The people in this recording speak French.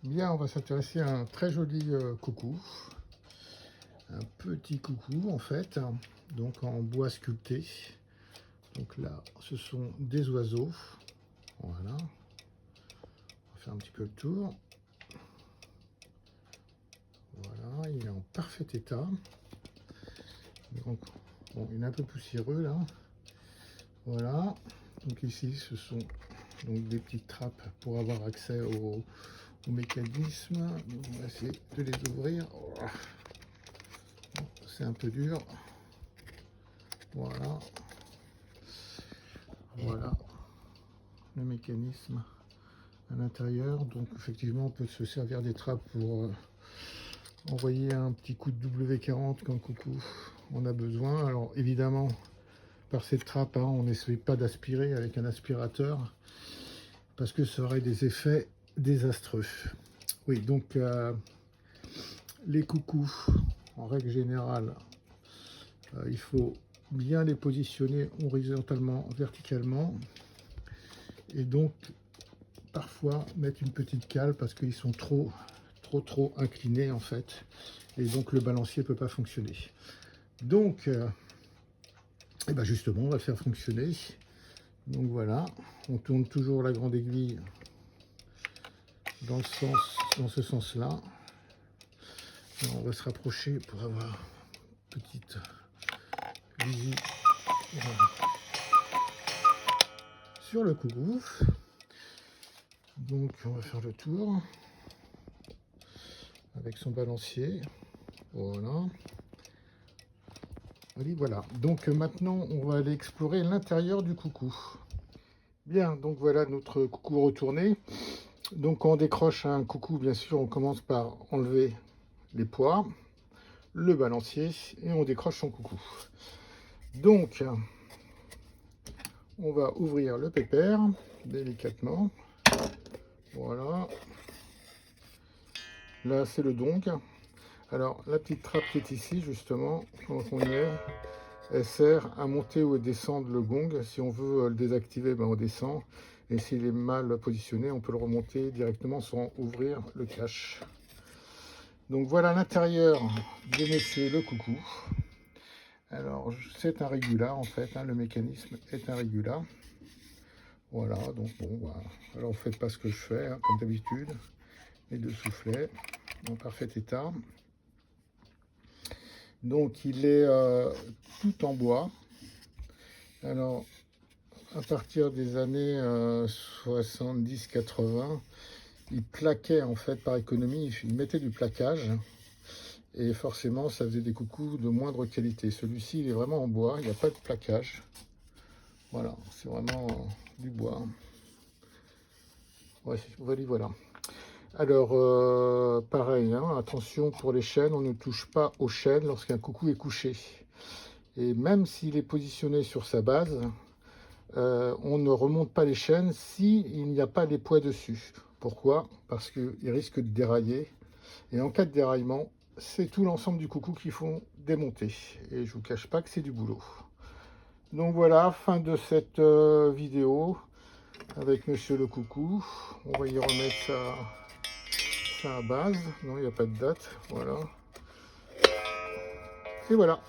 Bien, on va s'intéresser à un très joli coucou. Un petit coucou en fait, donc en bois sculpté. Donc là, ce sont des oiseaux. Voilà. On va faire un petit peu le tour. Voilà, il est en parfait état. Donc, bon, il est un peu poussiéreux là. Voilà. Donc ici, ce sont donc des petites trappes pour avoir accès au mécanisme. Donc, on va essayer de les ouvrir. C'est un peu dur. Voilà. Voilà le mécanisme à l'intérieur. Donc effectivement, on peut se servir des trappes pour envoyer un petit coup de W40 quand coucou on a besoin. Alors évidemment, par cette trappe, on n'essaie pas d'aspirer avec un aspirateur parce que ça aurait des effets désastreux. Oui, donc les coucous, en règle générale, il faut bien les positionner horizontalement, verticalement, et donc parfois mettre une petite cale parce qu'ils sont trop inclinés en fait, et donc le balancier peut pas fonctionner. Donc et ben justement, on va le faire fonctionner. Donc voilà, on tourne toujours la grande aiguille dans ce sens là. On va se rapprocher pour avoir une petite visu sur le coucou. Donc on va faire le tour avec son balancier. Voilà. Allez, voilà. Donc maintenant, on va aller explorer l'intérieur du coucou. Bien, donc voilà notre coucou retourné. Donc quand on décroche un coucou, bien sûr, on commence par enlever les poids, le balancier, et on décroche son coucou. Donc, on va ouvrir le pépère délicatement. Voilà. Là, c'est le dongle. Alors, la petite trappe qui est ici, justement, quand on y est, elle sert à monter ou à descendre le gong. Si on veut le désactiver, ben on descend. Et s'il est mal positionné, on peut le remonter directement sans ouvrir le cache. Donc voilà l'intérieur de monsieur le coucou. Alors c'est un régula en fait, le mécanisme est un régula. Voilà, donc bon, voilà. Alors vous faites pas ce que je fais, comme d'habitude. Les deux soufflets en parfait état. Donc il est tout en bois. Alors à partir des années 70-80, il plaquait en fait par économie, il mettait du plaquage et forcément ça faisait des coucous de moindre qualité. Celui-ci il est vraiment en bois, il n'y a pas de plaquage. Voilà, c'est vraiment du bois. Ouais, voilà. Alors pareil, attention pour les chaînes, on ne touche pas aux chaînes lorsqu'un coucou est couché. Et même s'il est positionné sur sa base, on ne remonte pas les chaînes s'il n'y a pas les poids dessus. Pourquoi? Parce qu'il risque de dérailler. Et en cas de déraillement, c'est tout l'ensemble du coucou qu'il faut démonter. Et je vous cache pas que c'est du boulot. Donc voilà, fin de cette vidéo avec monsieur le coucou. On va y remettre sa base. Non, il n'y a pas de date. Voilà. Et voilà.